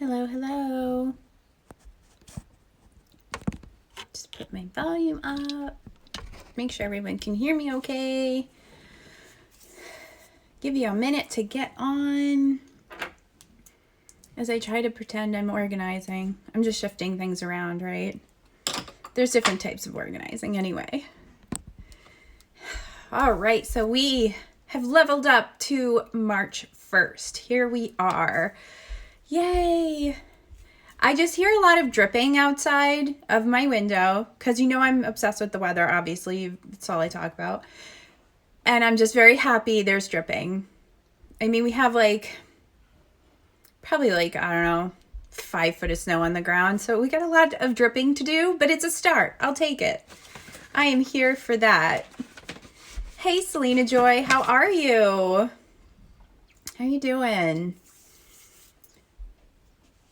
Hello, hello. Just put my volume up. Make sure everyone can hear me okay. Give you a minute to get on as I try to pretend I'm organizing. I'm just shifting things around, right? There's different types of organizing anyway. All right, so we have leveled up to March 1st. Here we are. Yay! I just hear a lot of dripping outside of my window because you know I'm obsessed with the weather, obviously. That's all I talk about. And I'm just very happy there's dripping. I mean, we have probably I don't know, 5 foot of snow on the ground. So we got a lot of dripping to do, but it's a start. I'll take it. I am here for that. Hey, Selena Joy, how are you? How you doing?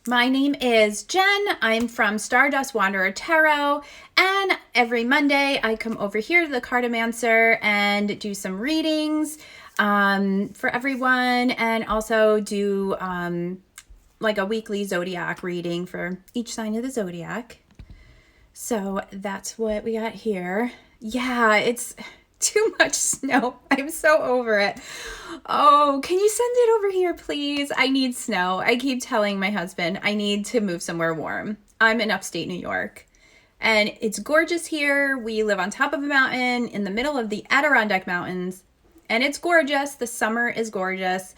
My name is Jen. I'm from Stardust Wanderer Tarot, and every Monday I come over here to the Cartomancer and do some readings for everyone, and also do like a weekly zodiac reading for each sign of the zodiac. So that's what we got here. Yeah, it's too much snow. I'm so over it. Oh, can you send it over here, please? I need snow. I keep telling my husband I need to move somewhere warm. I'm in upstate New York, and it's gorgeous here. We live on top of a mountain in the middle of the Adirondack Mountains, and it's gorgeous. The summer is gorgeous,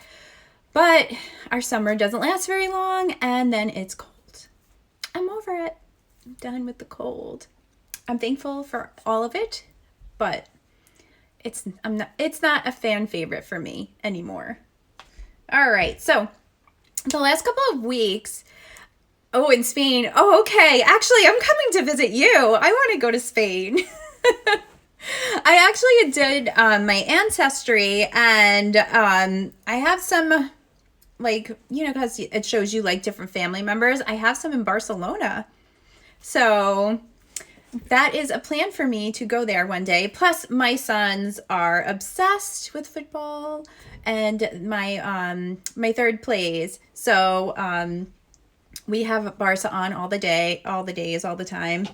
but our summer doesn't last very long, and then it's cold. I'm over it. I'm done with the cold. I'm thankful for all of it, but it's not a fan favorite for me anymore. All right, so the last couple of weeks, in Spain. Oh, okay. Actually, I'm coming to visit you. I want to go to Spain. I actually did my ancestry, and I have some, because it shows you different family members. I have some in Barcelona. So that is a plan for me to go there one day. Plus, my sons are obsessed with football, and my third plays. So we have Barca on all the days, all the time.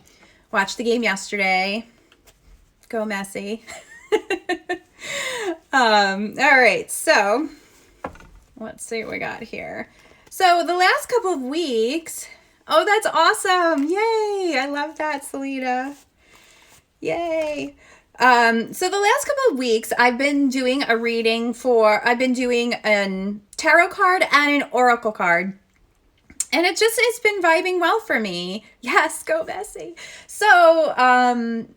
Watched the game yesterday. Go Messi. All right, so let's see what we got here. So the last couple of weeks. Oh, that's awesome. Yay. I love that, Selena. Yay. So the last couple of weeks, I've been doing a reading I've been doing a tarot card and an oracle card. And it's been vibing well for me. Yes, go Bessie. So, I'm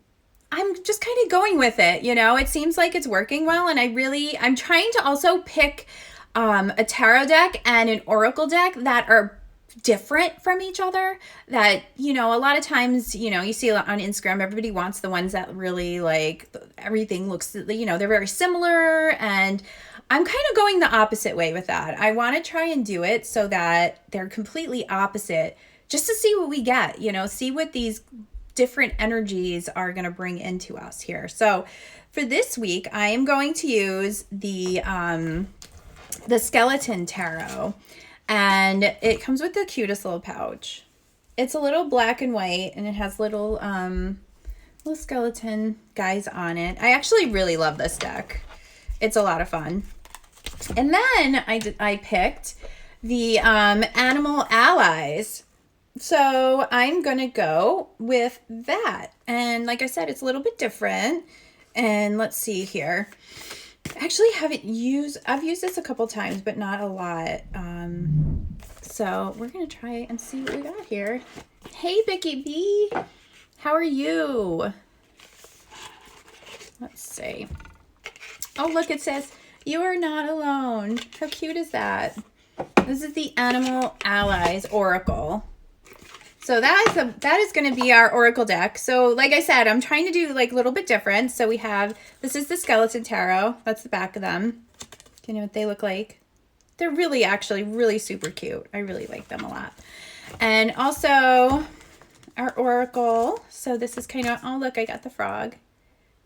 just kind of going with it. It seems like it's working well. And I'm trying to also pick, a tarot deck and an oracle deck that are different from each other, that a lot of times you see on Instagram, everybody wants the ones that really everything looks, they're very similar, and I'm kind of going the opposite way with that. I want to try and do it so that they're completely opposite, just to see what we get, see what these different energies are going to bring into us here. So for this week, I am going to use the Skeleton Tarot. And it comes with the cutest little pouch. It's a little black and white, and it has little skeleton guys on it. I actually really love this deck. It's a lot of fun. And then I picked the Animal Allies. So I'm going to go with that. And like I said, it's a little bit different. And let's see here. Actually I've used this a couple times, but not a lot. So we're going to try and see what we got here. Hey, Vicky B. How are you? Let's see. Oh, look, it says, "You are not alone." How cute is that? This is the Animal Allies Oracle. So that is going to be our Oracle deck. So like I said, I'm trying to do a little bit different. So this is the Skeleton Tarot. That's the back of them. Do you know what they look like? They're actually really super cute. I really like them a lot. And also our Oracle. So this is kind of, oh look, I got the frog.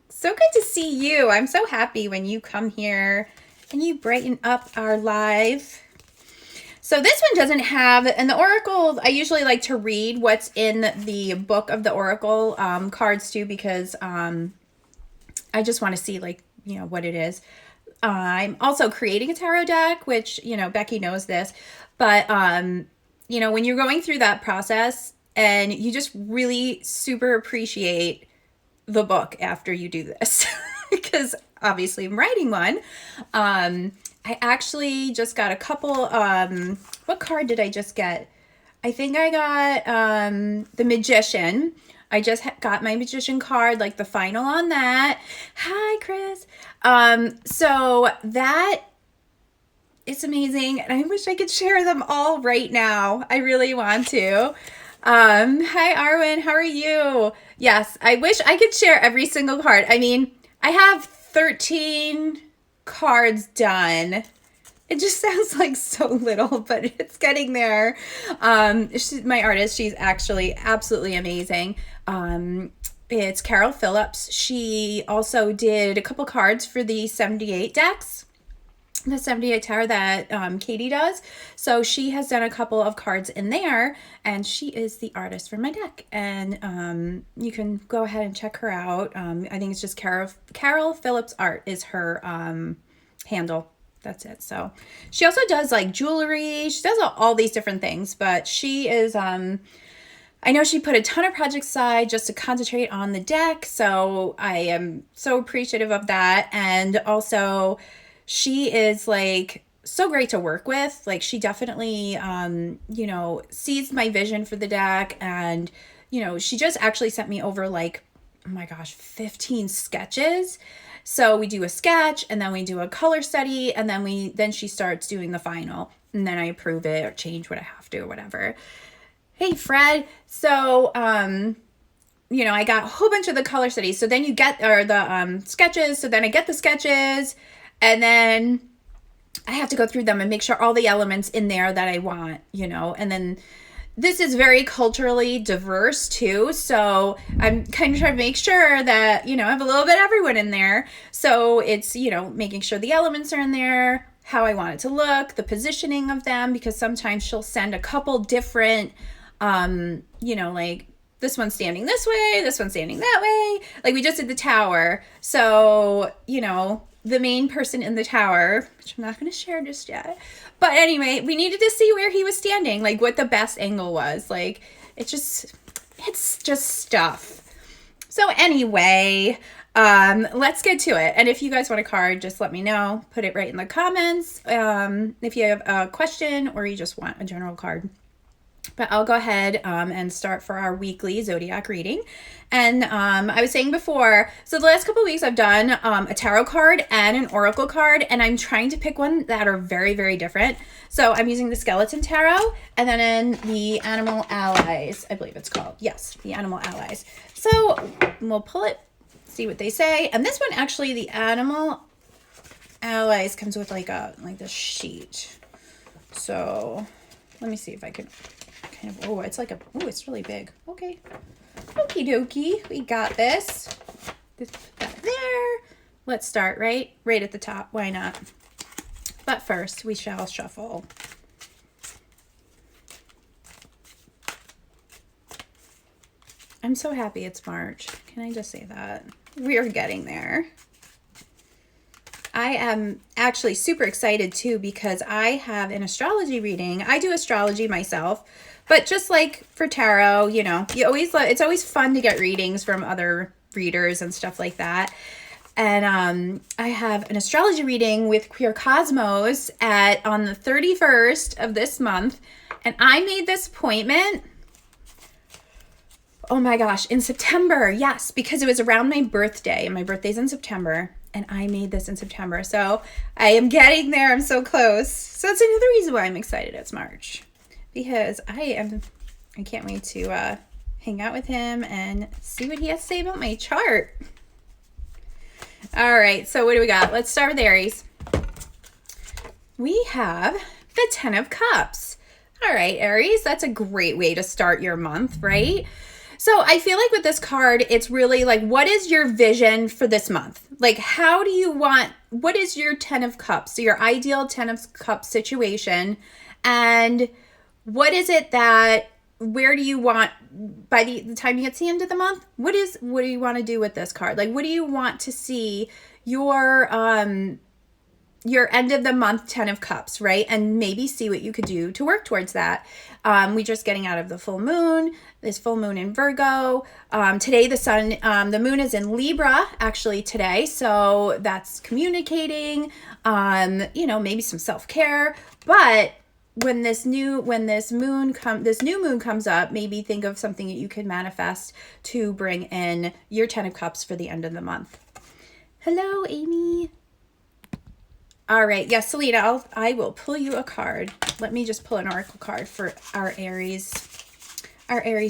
So good to see you. I'm so happy when you come here and you brighten up our live. So this one doesn't have, and the Oracle, I usually like to read what's in the book of the Oracle cards too, because I just want to see like, you know, what it is. I'm also creating a tarot deck, which, you know, Becky knows this, but, you know, when you're going through that process and you just really super appreciate the book after you do this, because obviously I'm writing one. I actually just got a couple, what card did I just get? I think I got the Magician. I just got my Magician card, like the final on that. Hi, Chris. So that is amazing. And I wish I could share them all right now. I really want to. Hi, Arwen. How are you? Yes, I wish I could share every single card. I mean, I have 13 cards done. It just sounds like so little, but it's getting there. She's my artist. She's actually absolutely amazing. It's Carol Phillips. She also did a couple cards for the 78 decks, the 78 Tower that Katie does. So she has done a couple of cards in there, and she is the artist for my deck. And you can go ahead and check her out. I think it's just Carol Phillips Art is her handle. That's it. So she also does like jewelry. She does all these different things, but she is, I know she put a ton of projects aside just to concentrate on the deck. So I am so appreciative of that. And also she is like so great to work with. Like she definitely, you know, sees my vision for the deck. And, you know, she just actually sent me over like, oh my gosh, 15 sketches. So we do a sketch and then we do a color study and then she starts doing the final and then I approve it or change what I have to or whatever. Hey, Fred. So, you know, I got a whole bunch of the color studies. So then you get, or the sketches. So then I get the sketches and then I have to go through them and make sure all the elements in there that I want, you know, and then this is very culturally diverse too. So I'm kind of trying to make sure that, you know, I have a little bit of everyone in there. So it's, you know, making sure the elements are in there, how I want it to look, the positioning of them, because sometimes she'll send a couple different, you know, like this one's standing this way, this one's standing that way. Like we just did the tower. So, you know, the main person in the tower, which I'm not going to share just yet. But anyway, we needed to see where he was standing, like what the best angle was. Like it's just stuff. So anyway, let's get to it. And if you guys want a card, just let me know. Put it right in the comments. If you have a question or you just want a general card. But I'll go ahead and start for our weekly zodiac reading. And I was saying before, so the last couple of weeks I've done a tarot card and an oracle card, and I'm trying to pick one that are very, very different. So I'm using the Skeleton Tarot and then the Animal Allies, I believe it's called. Yes, the Animal Allies. So we'll pull it, see what they say. And this one, actually, the Animal Allies comes with like this sheet. So let me see if I can kind of, oh, it's like a, oh, it's really big. Okay. Okie dokie. We got this. Just put that there. Let's start right at the top. Why not? But first, we shall shuffle. I'm so happy it's March. Can I just say that? We're getting there. I am actually super excited too because I have an astrology reading. I do astrology myself, but just like for tarot, you know, it's always fun to get readings from other readers and stuff like that. And I have an astrology reading with Queer Cosmos on the 31st of this month, and I made this appointment. Oh my gosh, in September, yes, because it was around my birthday, and my birthday's in September. And I made this in September. So I am getting there. I'm so close. So that's another reason why I'm excited it's March. Because I can't wait to hang out with him and see what he has to say about my chart. All right. So what do we got? Let's start with Aries. We have the 10 of Cups. All right, Aries. That's a great way to start your month, right? So I feel like with this card, it's really like, what is your vision for this month? Like, what is your 10 of Cups? So your ideal 10 of Cups situation. And what is it that, where do you want, by the time you get to the end of the month, what do you want to do with this card? Like, what do you want to see your end of the month 10 of cups, right? And maybe see what you could do to work towards that. We're just getting out of the full moon, this full moon in Virgo. Today the moon is in Libra actually today. So that's communicating, maybe some self-care, but when this new moon comes up, maybe think of something that you can manifest to bring in your 10 of cups for the end of the month. Hello, Amy. All right. Yes, Selena, I will pull you a card. Let me just pull an oracle card for our Aries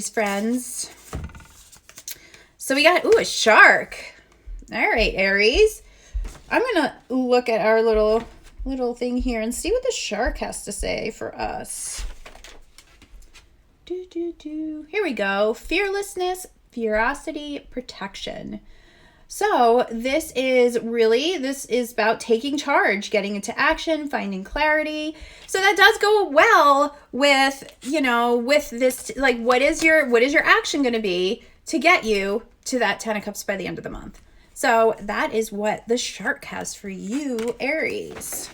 friends. So we got, a shark. All right, Aries. I'm going to look at our little thing here and see what the shark has to say for us. Here we go. Fearlessness, ferocity, protection. So this is about taking charge, getting into action, finding clarity. So that does go well with, with this, like, what is your action going to be to get you to that 10 of cups by the end of the month? So that is what the shark has for you, Aries.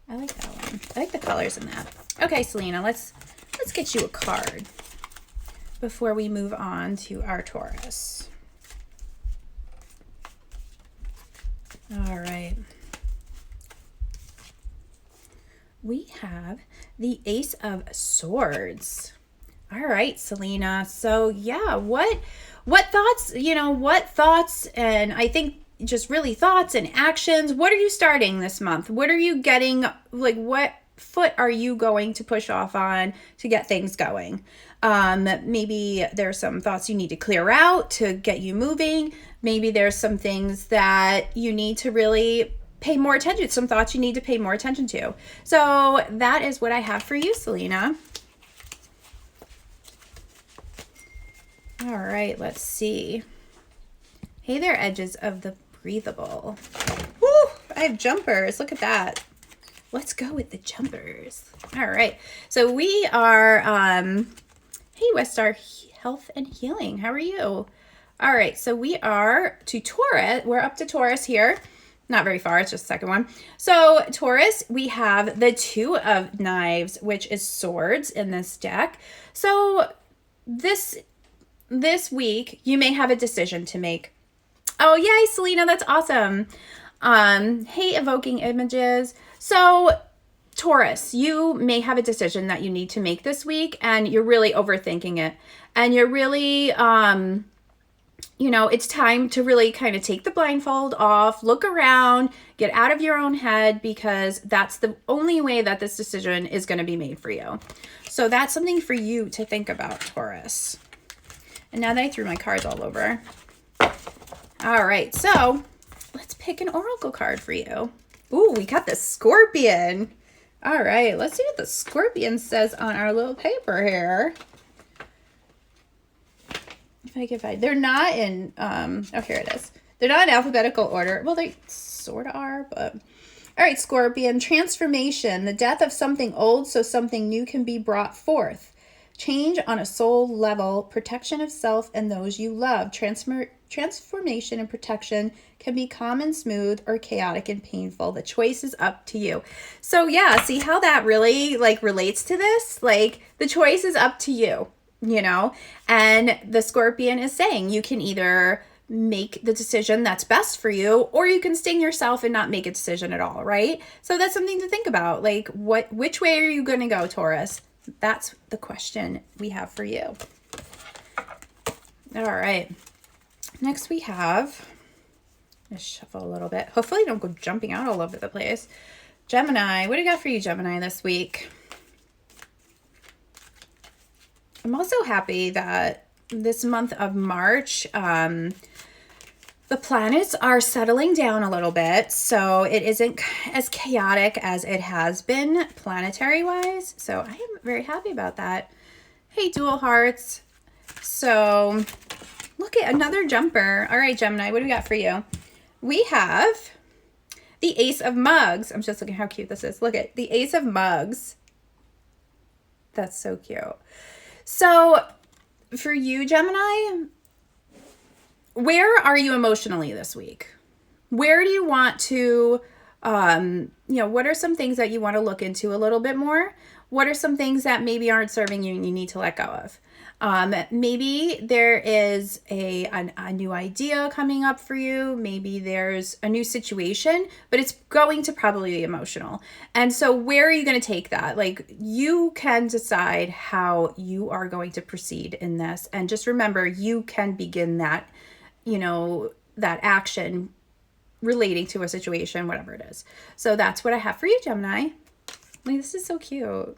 I like that one. I like the colors in that. Okay, Selena, let's get you a card before we move on to our Taurus. All right. We have the Ace of Swords. All right, Selena. So yeah, what thoughts, and I think just really thoughts and actions. What are you starting this month? What are you getting, like, what foot are you going to push off on to get things going? Maybe there's some thoughts you need to clear out to get you moving. Maybe there's some things that you need to really pay more attention, some thoughts you need to pay more attention to. So that is what I have for you, Selena. All right, let's see. Hey there, edges of the breathable. Woo, I have jumpers. Look at that. Let's go with the jumpers. All right. So we are, hey, Westar Health and Healing. How are you? All right. So we are to Taurus. We're up to Taurus here. Not very far. It's just the second one. So Taurus, we have the Two of Knives, which is swords in this deck. So this week, you may have a decision to make. Oh, yay, Selena. That's awesome. Hey, Evoking Images. So Taurus, you may have a decision that you need to make this week, and you're really overthinking it. And you're really, it's time to really kind of take the blindfold off, look around, get out of your own head, because that's the only way that this decision is going to be made for you. So that's something for you to think about, Taurus. And now that I threw my cards all over. All right, so let's pick an oracle card for you. Ooh, we got the Scorpion. All right, let's see what the Scorpion says on our little paper here. If I can find, they're not in, here it is. They're not in alphabetical order. Well, they sort of are, but. All right, Scorpion, transformation, the death of something old so something new can be brought forth. Change on a soul level, protection of self and those you love. Transformation and protection can be calm and smooth or chaotic and painful. The choice is up to you. So yeah, see how that really relates to this? Like, the choice is up to you, and the Scorpion is saying you can either make the decision that's best for you, or you can sting yourself and not make a decision at all, right? So that's something to think about. Like, which way are you going to go, Taurus? That's the question we have for you. All right. Next we have, let's shuffle a little bit. Hopefully don't go jumping out all over the place. Gemini, what do you got for you, Gemini, this week? I'm also happy that this month of March, the planets are settling down a little bit, so it isn't as chaotic as it has been planetary-wise. So I am very happy about that. Hey, Dual Hearts. So look at another jumper. All right, Gemini, what do we got for you? We have the Ace of Mugs. I'm just looking how cute this is. Look at the Ace of Mugs. That's so cute. So for you, Gemini, where are you emotionally this week? Where do you want to, what are some things that you want to look into a little bit more? What are some things that maybe aren't serving you and you need to let go of? Maybe there is a new idea coming up for you. Maybe there's a new situation, but it's going to probably be emotional. And so where are you going to take that? Like, you can decide how you are going to proceed in this. And just remember, you can begin that, that action relating to a situation, whatever it is. So that's what I have for you, Gemini. Like, this is so cute.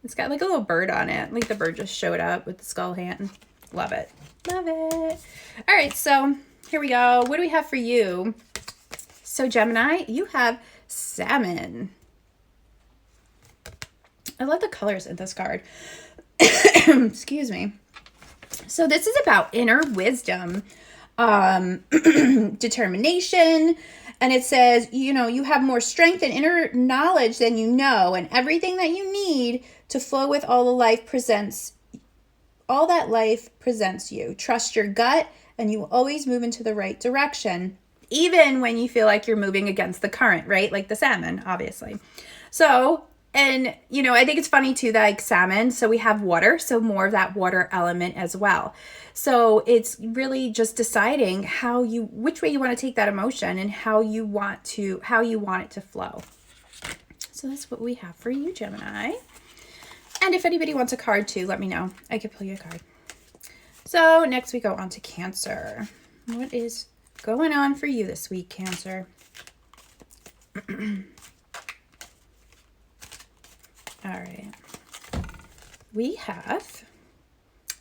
It's got like a little bird on it. Like the bird just showed up with the skull hand. Love it. Love it. All right, so here we go. What do we have for you? So Gemini, you have salmon. I love the colors in this card. Excuse me. So this is about inner wisdom, determination. And it says, you have more strength and inner knowledge than you know, and everything that you need to flow with all that life presents you. Trust your gut, and you will always move into the right direction, even when you feel like you're moving against the current, right? Like the salmon, obviously. So, and, I think it's funny too, that like salmon, so we have water, so more of that water element as well. So it's really just deciding which way you want to take that emotion and how you want it to flow. So that's what we have for you, Gemini. And if anybody wants a card too, let me know. I could pull you a card. So next we go on to Cancer. What is going on for you this week, Cancer? All right. We have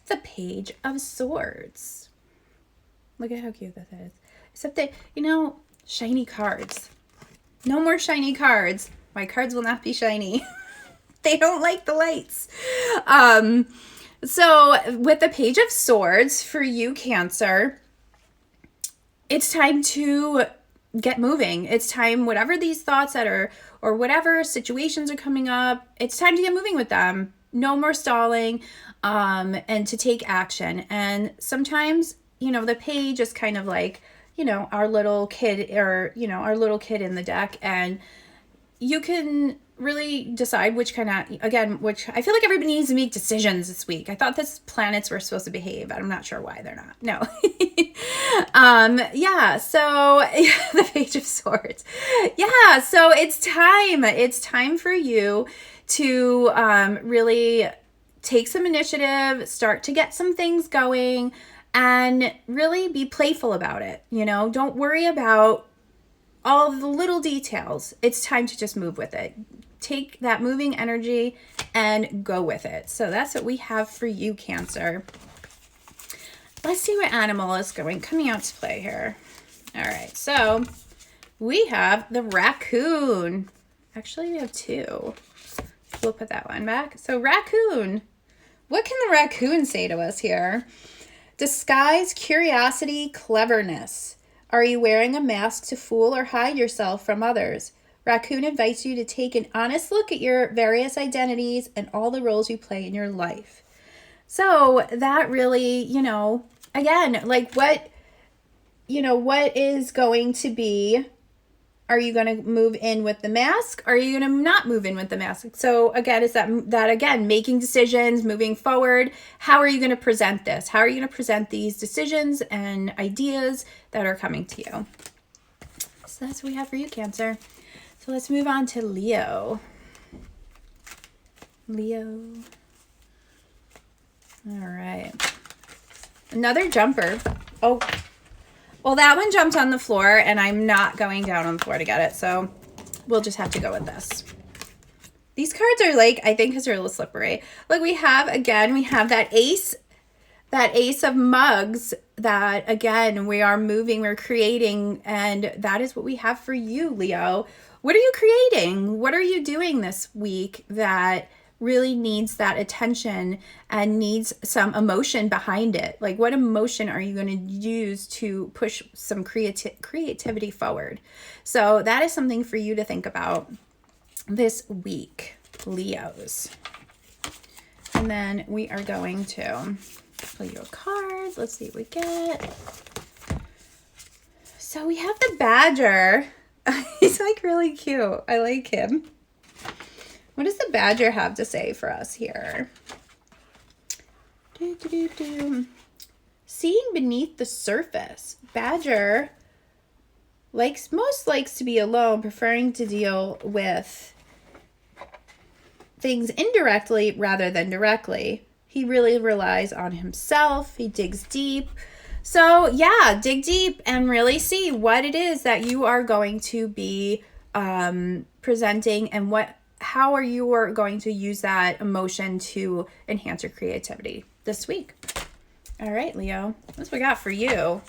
the Page of Swords. Look at how cute this is. Except that, shiny cards. No more shiny cards. My cards will not be shiny. They don't like the lights. So with the Page of Swords for you, Cancer, it's time to get moving. It's time, whatever these thoughts or whatever situations are coming up, it's time to get moving with them. No more stalling, and to take action. And sometimes, the page is kind of like, our little kid in the deck, and you can really decide which I feel like everybody needs to make decisions this week. I thought this planets were supposed to behave, but I'm not sure why they're not. No. So the Page of Swords. Yeah, so it's time. It's time for you to really take some initiative, start to get some things going, and really be playful about it. Don't worry about all of the little details. It's time to just move with it. Take that moving energy and go with it. So that's what we have for you, Cancer. Let's see what animal is coming out to play here. All right, so we have the raccoon. Actually, we have two. We'll put that one back. So raccoon. What can the raccoon say to us here? Disguise curiosity, cleverness. Are you wearing a mask to fool or hide yourself from others? Raccoon invites you to take an honest look at your various identities and all the roles you play in your life. So that really, again, like what is going to be, are you going to move in with the mask? Or are you going to not move in with the mask? So again, is that again, making decisions, moving forward. How are you going to present this? How are you going to present these decisions and ideas that are coming to you? So that's what we have for you, Cancer. So let's move on to Leo. Leo. All right. Another jumper. Oh, well, that one jumped on the floor, and I'm not going down on the floor to get it, so we'll just have to go with this. These cards are like, I think because they're a little slippery. Like we have that ace of mugs that, again, we are moving, we're creating, and that is what we have for you, Leo. What are you creating? What are you doing this week that really needs that attention and needs some emotion behind it? Like, what emotion are you going to use to push some creativity forward? So that is something for you to think about this week, Leos. And then we are going to pull you a card. Let's see what we get. So we have the badger. He's like really cute. I like him. What does the badger have to say for us here? Seeing beneath the surface. Badger likes to be alone, preferring to deal with things indirectly rather than directly. He really relies on himself. He digs deep. So yeah, dig deep and really see what it is that you are going to be presenting, and how are you going to use that emotion to enhance your creativity this week. All right, Leo, what's we got for you?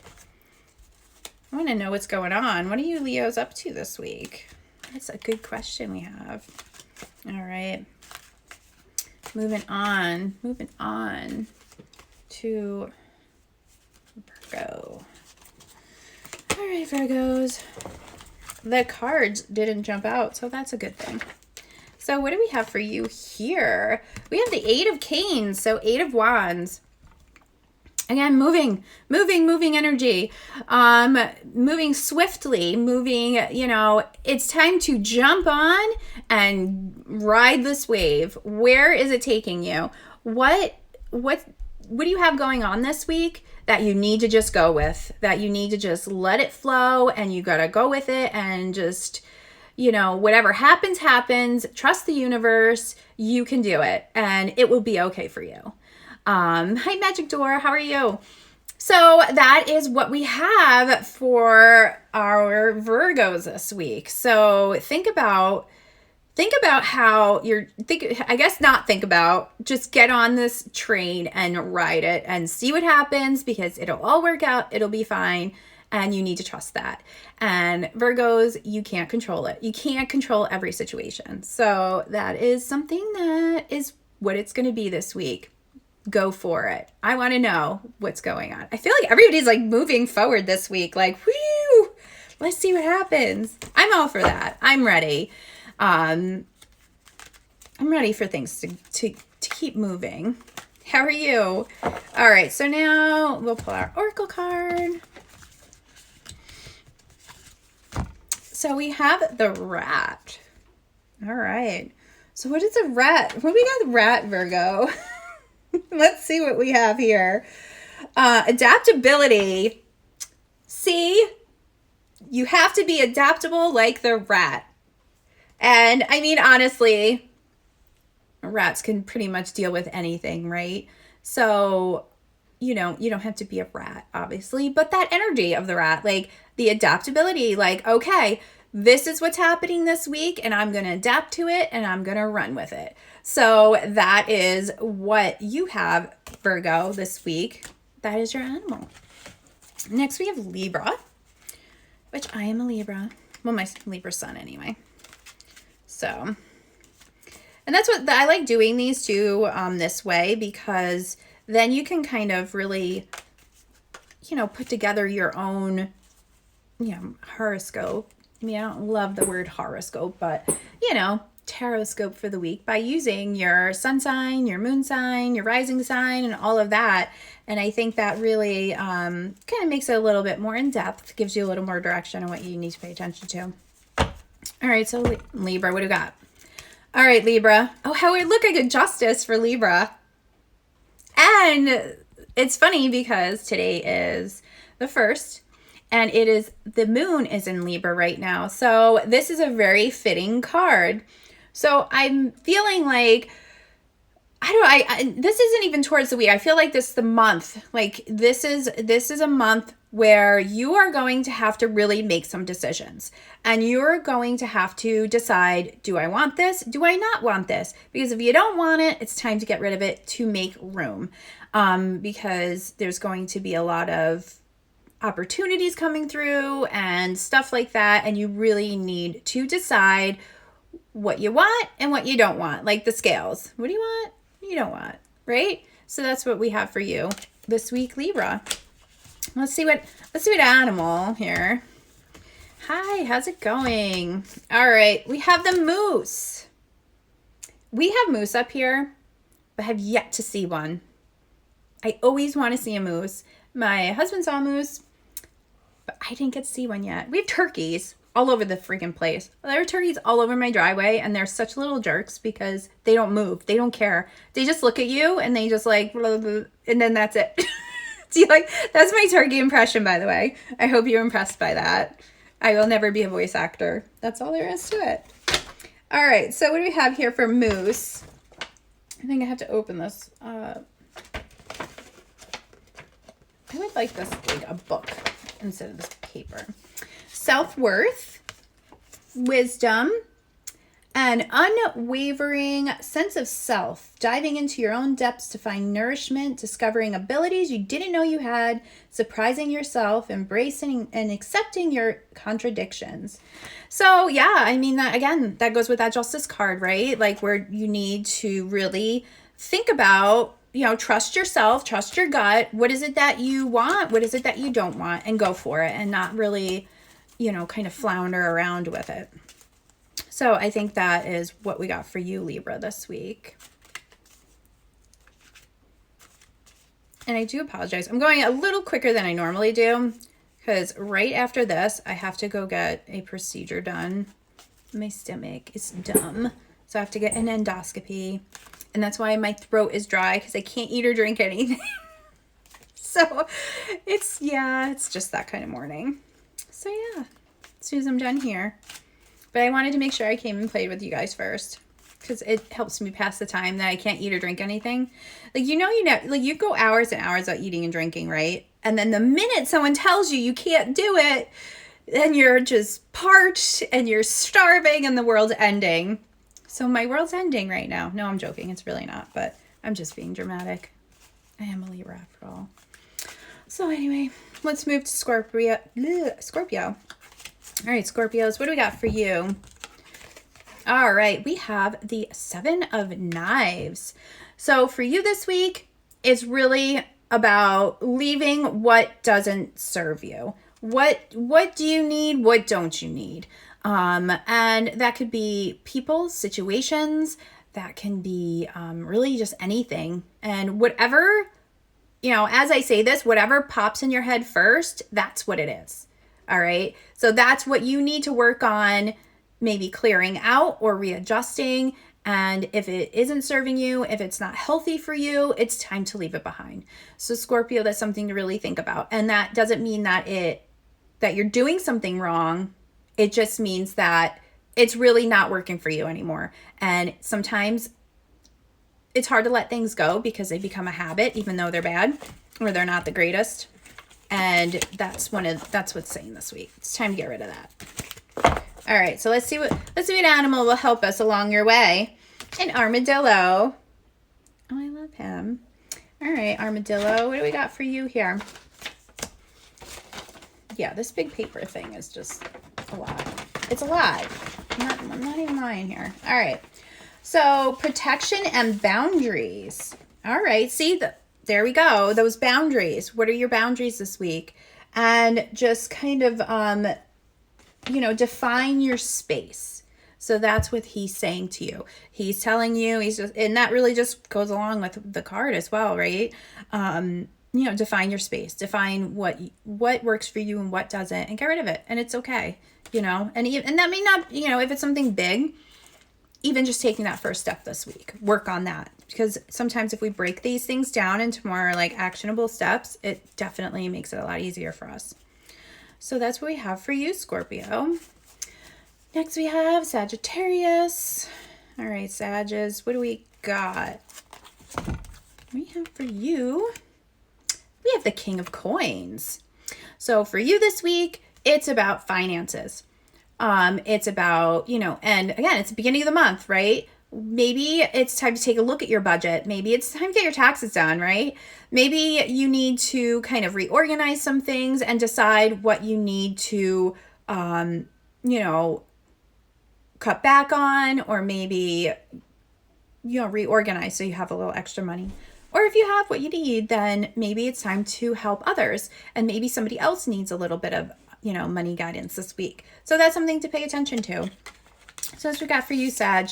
I want to know what's going on. What are you Leos up to this week? That's a good question we have. All right. Moving on to Virgo. All right, Virgos. The cards didn't jump out, so that's a good thing. So what do we have for you here? We have the 8 of Canes, so 8 of Wands. Again, moving energy, moving swiftly, it's time to jump on and ride this wave. Where is it taking you? What do you have going on this week that you need to just go with, that you need to just let it flow, and you got to go with it and just, whatever happens, trust the universe, you can do it and it will be okay for you. Hi, Magic Door. How are you? So that is what we have for our Virgos this week. So think about how just get on this train and ride it and see what happens, because it'll all work out. It'll be fine. And you need to trust that. And Virgos, you can't control it. You can't control every situation. So that is something that is what it's going to be this week. Go for it. I want to know what's going on. I feel like everybody's like moving forward this week. Like, whoo, let's see what happens. I'm all for that. I'm ready. I'm ready for things to keep moving. How are you? All right. So now we'll pull our Oracle card. So we have the Rat. All right. So what is a rat? What we got, rat, Virgo? Let's see what we have here. Adaptability. See, you have to be adaptable like the rat. And I mean, honestly, rats can pretty much deal with anything, right? So, you don't have to be a rat, obviously, but that energy of the rat, like the adaptability, like, okay, this is what's happening this week and I'm going to adapt to it and I'm going to run with it. So that is what you have, Virgo, this week. That is your animal. Next, we have Libra, which I am a Libra. Well, my Libra sun anyway. So, and that's what I like doing these two this way, because then you can kind of really, put together your own, horoscope. I mean, I don't love the word horoscope, but, taroscope for the week by using your sun sign, your moon sign, your rising sign, and all of that. And I think that really kind of makes it a little bit more in depth, gives you a little more direction on what you need to pay attention to. All right, so Libra, what do we got? All right, Libra. Oh, how we look like a justice for Libra. And it's funny because today is the 1st. And the moon is in Libra right now. So this is a very fitting card. So I'm feeling like, this isn't even towards the week. I feel like this is the month. Like this is a month where you are going to have to really make some decisions. And you're going to have to decide, do I want this? Do I not want this? Because if you don't want it, it's time to get rid of it to make room. Because there's going to be a lot of opportunities coming through and stuff like that, and you really need to decide what you want and what you don't want, like the scales. What do you want? You don't want, right? So that's what we have for you this week, Libra. Let's see what animal here. Hi, how's it going? All right, we have the moose. We have moose up here but have yet to see one. I always want to see a moose. My husband saw a moose, but I didn't get to see one yet. We have turkeys all over the freaking place. There are turkeys all over my driveway, and they're such little jerks because they don't move. They don't care. They just look at you, and they just like, blah, blah, blah, and then that's it. Do you like, that's my turkey impression, by the way. I hope you're impressed by that. I will never be a voice actor. That's all there is to it. All right, so what do we have here for moose? I think I have to open this. I would like this like a book instead of this paper. Self-worth, wisdom, an unwavering sense of self, diving into your own depths to find nourishment, discovering abilities you didn't know you had, surprising yourself, embracing and accepting your contradictions. So yeah, I mean, that again, that goes with that justice card, right? Like where you need to really think about, you know, trust yourself, trust your gut. What is it that you want? What is it that you don't want? And go for it and not really, you know, kind of flounder around with it. So I think that is what we got for you, Libra, this week. And I do apologize. I'm going a little quicker than I normally do because right after this, I have to go get a procedure done. My stomach is dumb. So I have to get an endoscopy. And that's why my throat is dry because I can't eat or drink anything. So it's just that kind of morning. So yeah, as soon as I'm done here. But I wanted to make sure I came and played with you guys first because it helps me pass the time that I can't eat or drink anything. Like, you know, like you go hours and hours without eating and drinking, right? And then the minute someone tells you you can't do it, then you're just parched and you're starving and the world's ending. So my world's ending right now. No, I'm joking. It's really not, but I'm just being dramatic. I am a Libra after all. So anyway, let's move to Scorpio. All right, Scorpios, what do we got for you? All right, we have the 7 of Knives. So for you this week, it's really about leaving what doesn't serve you. What do you need? What don't you need? And that could be people, situations, that can be really just anything. And whatever, you know, as I say this, whatever pops in your head first, that's what it is. All right. So that's what you need to work on, maybe clearing out or readjusting. And if it isn't serving you, if it's not healthy for you, it's time to leave it behind. So Scorpio, that's something to really think about. And that doesn't mean that you're doing something wrong. It just means that it's really not working for you anymore. And sometimes it's hard to let things go because they become a habit, even though they're bad or they're not the greatest. And that's what's saying this week. It's time to get rid of that. All right, so let's see what animal will help us along your way. An armadillo. Oh, I love him. All right, armadillo, what do we got for you here? Yeah, this big paper thing is just a lot. It's a lot. I'm not even lying here. All right. So protection and boundaries. All right, see, there we go. Those boundaries. What are your boundaries this week? And just kind of, define your space. So that's what he's saying to you. He's telling you, and that really just goes along with the card as well, right? Define your space, define what works for you and what doesn't, and get rid of it. And it's okay, and that may not, if it's something big, even just taking that first step this week, work on that. Because sometimes if we break these things down into more like actionable steps, it definitely makes it a lot easier for us. So that's what we have for you, Scorpio. Next we have Sagittarius. All right, Sagittarius, what do we got? We have for you, we have the King of Coins. So for you this week, it's about finances. It's about, and again, it's the beginning of the month, right? Maybe it's time to take a look at your budget. Maybe it's time to get your taxes done, right? Maybe you need to kind of reorganize some things and decide what you need to, cut back on, or maybe, reorganize so you have a little extra money. Or if you have what you need, then maybe it's time to help others, and maybe somebody else needs a little bit of, money guidance this week. So that's something to pay attention to. So that's what we got for you, Sag.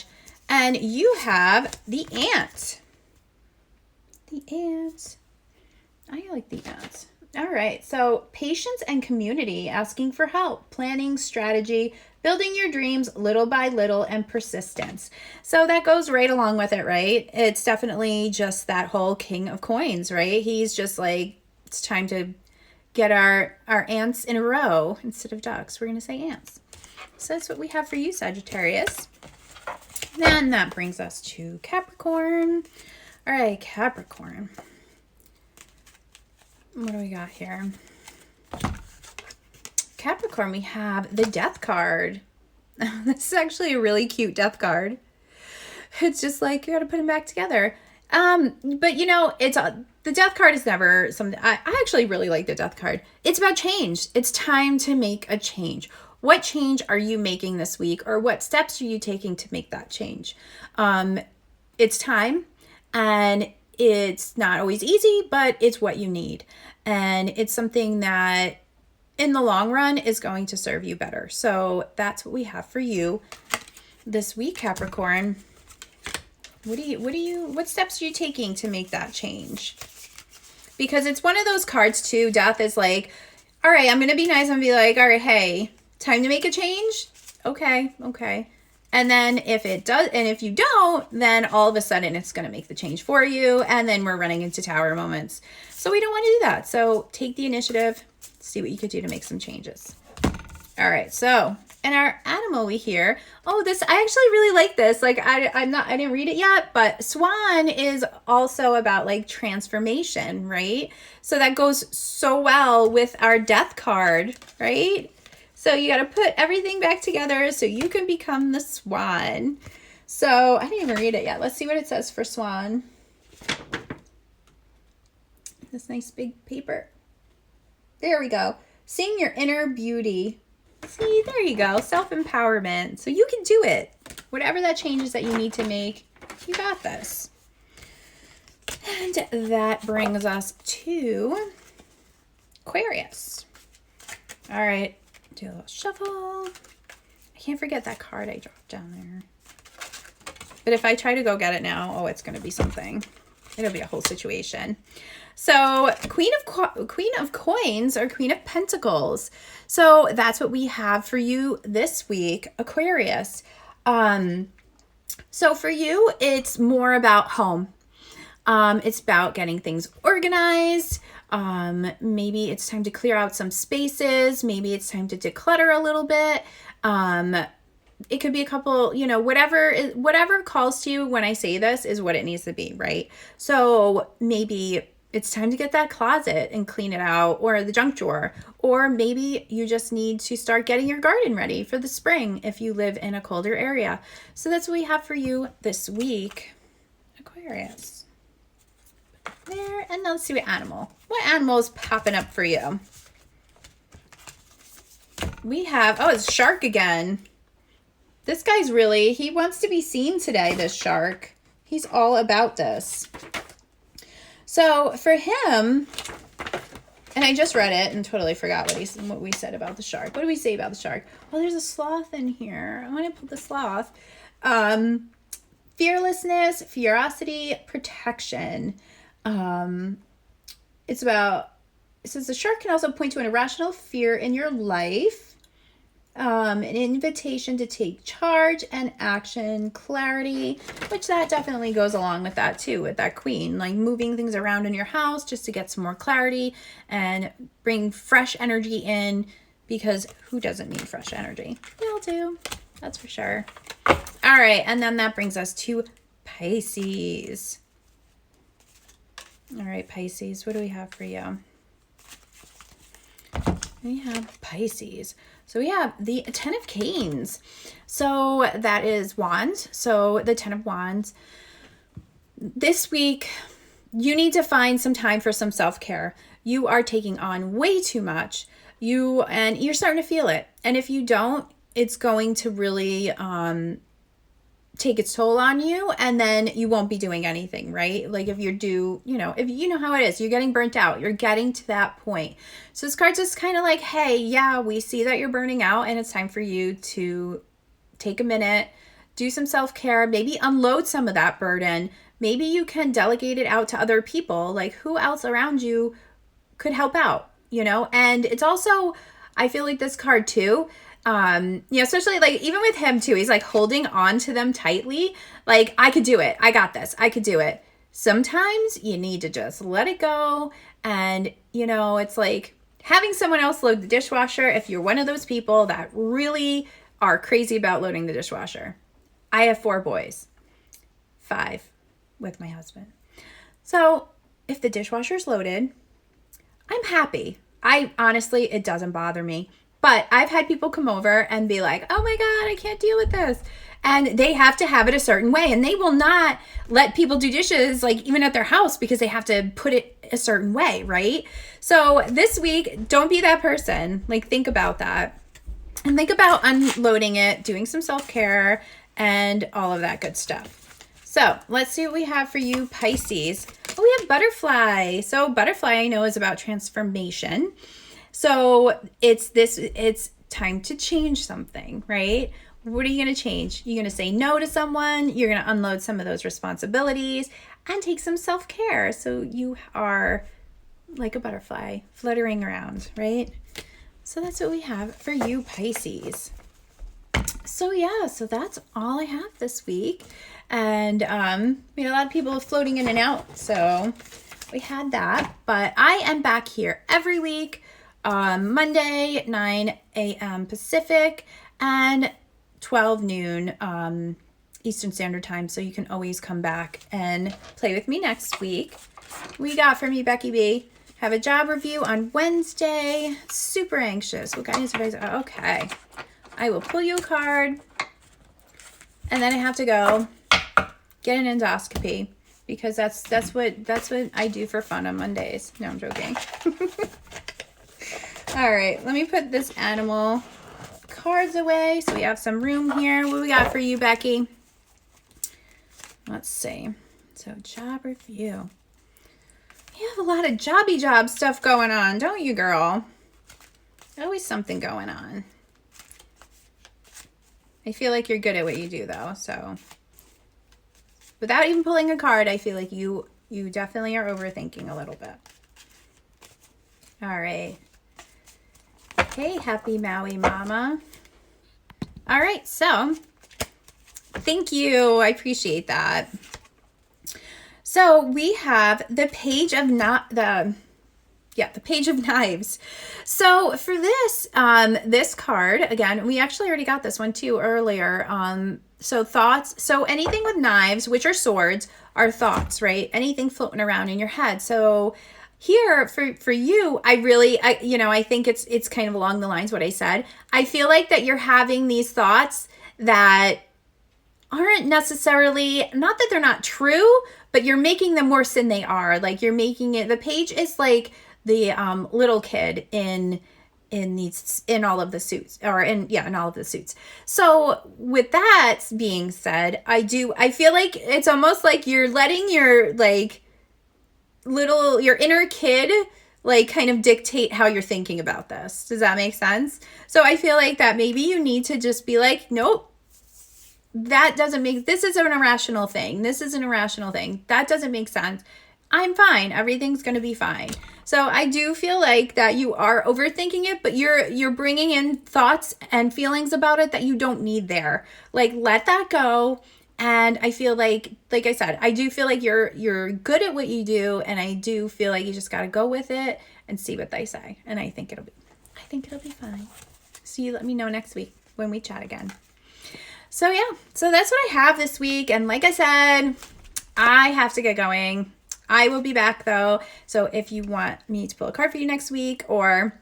And you have the Ant. The ants. I like the ants. All right, so patience and community, asking for help, planning, strategy, building your dreams little by little, and persistence. So that goes right along with it, right? It's definitely just that whole King of Coins, right? He's just like, it's time to get our ants in a row instead of ducks. We're going to say ants. So that's what we have for you, Sagittarius. Then that brings us to Capricorn. All right, Capricorn. What do we got here? Capricorn, we have the Death card. This is actually a really cute Death card. It's just like, you got to put them back together. But you know, the Death card is never something. I actually really like the Death card. It's about change. It's time to make a change. What change are you making this week, or what steps are you taking to make that change? It's time, and it's not always easy, but it's what you need. And it's something that in the long run is going to serve you better. So that's what we have for you this week, Capricorn. What steps are you taking to make that change? Because it's one of those cards too. Death is like, all right, I'm going to be nice and be like, all right, hey, time to make a change. Okay. And then if it does, and if you don't, then all of a sudden it's going to make the change for you. And then we're running into tower moments. So we don't want to do that. So take the initiative, see what you could do to make some changes. All right. So, and our animal we hear, oh, this, I actually really like this. Like I didn't read it yet, but swan is also about like transformation, right? So that goes so well with our Death card, right? So you got to put everything back together so you can become the swan. So I didn't even read it yet. Let's see what it says for swan. This nice big paper. There we go. Seeing your inner beauty. See, there you go. Self-empowerment. So you can do it. Whatever that changes that you need to make, you got this. And that brings us to Aquarius. All right. Do a little shuffle. I can't forget that card I dropped down there. But if I try to go get it now, oh, it's going to be something. It'll be a whole situation. So Queen of Coins or Queen of Pentacles. So that's what we have for you this week, Aquarius. So for you, it's more about home. It's about getting things organized. Maybe it's time to clear out some spaces. Maybe it's time to declutter a little bit. It could be a couple, you know, whatever calls to you when I say this is what it needs to be, right? So maybe it's time to get that closet and clean it out, or the junk drawer, or maybe you just need to start getting your garden ready for the spring if you live in a colder area. So that's what we have for you this week, Aquarius. There, and let's see what animal is popping up for you. We have, oh, it's shark again. This guy's really, he wants to be seen today, this shark. He's all about this. So for him, and I just read it and totally forgot what we said about the shark. What do we say about the shark? Well, there's a sloth in here. I want to put the sloth. Fearlessness, ferocity, protection. It says the shark can also point to an irrational fear in your life. An invitation to take charge and action, clarity, which that definitely goes along with that too, with that queen, like moving things around in your house just to get some more clarity and bring fresh energy in, because who doesn't need fresh energy? We all do, that's for sure. All right, and then that brings us to Pisces. All right, Pisces, what do we have for you? We have Pisces. So we have the 10 of Canes. So that is wands. So the 10 of wands. This week, you need to find some time for some self-care. You are taking on way too much. And you're starting to feel it. And if you don't, it's going to really take its toll on you, and then you won't be doing anything, right? Like if if you know how it is, you're getting burnt out, you're getting to that point. So this card's just kind of like, hey, yeah, we see that you're burning out, and it's time for you to take a minute, do some self-care, maybe unload some of that burden, maybe you can delegate it out to other people. Like, who else around you could help out, you know? And it's also, I feel like this card too, you know, especially like even with him too, he's like holding on to them tightly. Like, I could do it. I got this. I could do it. Sometimes you need to just let it go. And, you know, it's like having someone else load the dishwasher. If you're one of those people that really are crazy about loading the dishwasher. I have 4 boys, 5 with my husband. So if the dishwasher's loaded, I'm happy. I honestly, it doesn't bother me. But I've had people come over and be like, oh my God, I can't deal with this. And they have to have it a certain way. And they will not let people do dishes, like even at their house, because they have to put it a certain way, right? So this week, don't be that person. Like, think about that. And think about unloading it, doing some self-care, and all of that good stuff. So let's see what we have for you, Pisces. Oh, we have butterfly. So butterfly, I know, is about transformation. So it's time to change something, right? What are you going to change? You're going to say no to someone. You're going to unload some of those responsibilities and take some self-care. So you are like a butterfly fluttering around, right? So that's what we have for you, Pisces. So yeah, so that's all I have this week. And we had a lot of people floating in and out, so we had that. But I am back here every week, Monday, 9 a.m. Pacific and 12 noon Eastern Standard Time. So you can always come back and play with me next week. We got for me, Becky B. Have a job review on Wednesday. Super anxious. What guidance advice? Okay. I will pull you a card. And then I have to go get an endoscopy because that's what I do for fun on Mondays. No, I'm joking. All right, let me put this animal cards away so we have some room here. What we got for you, Becky? Let's see. So job review. You have a lot of jobby job stuff going on, don't you, girl? Always something going on. I feel like you're good at what you do, though, so. Without even pulling a card, I feel like you definitely are overthinking a little bit. All right. Hey, happy Maui mama. All right, so thank you. I appreciate that. So we have the Page of the Page of Knives. So for this, this card, again, we actually already got this one too earlier. So thoughts, so anything with knives, which are swords, are thoughts, right? Anything floating around in your head. So here for you, I think it's kind of along the lines what I said. I feel like that you're having these thoughts that aren't necessarily, not that they're not true, but you're making them worse than they are. Like you're making it, the page is like the little kid in all of the suits, or in all of the suits. So with that being said, I feel like it's almost like you're letting your your inner kid kind of dictate how you're thinking about this. Does that make sense? So I feel like that maybe you need to just be like, nope, this is an irrational thing. This is an irrational thing. That doesn't make sense. I'm fine. Everything's going to be fine. So I do feel like that you are overthinking it, but you're bringing in thoughts and feelings about it that you don't need there. Like, let that go. And I feel like I said, I do feel like you're good at what you do, and I do feel like you just got to go with it and see what they say. And I think it'll be fine. So you let me know next week when we chat again. So yeah, so that's what I have this week. And like I said, I have to get going. I will be back though. So if you want me to pull a card for you next week, or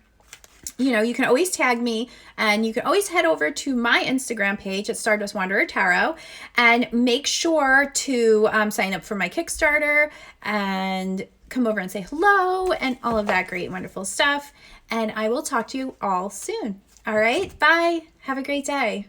you can always tag me, and you can always head over to my Instagram page at Stardust Wanderer Tarot, and make sure to sign up for my Kickstarter and come over and say hello and all of that great, wonderful stuff. And I will talk to you all soon. All right, bye. Have a great day.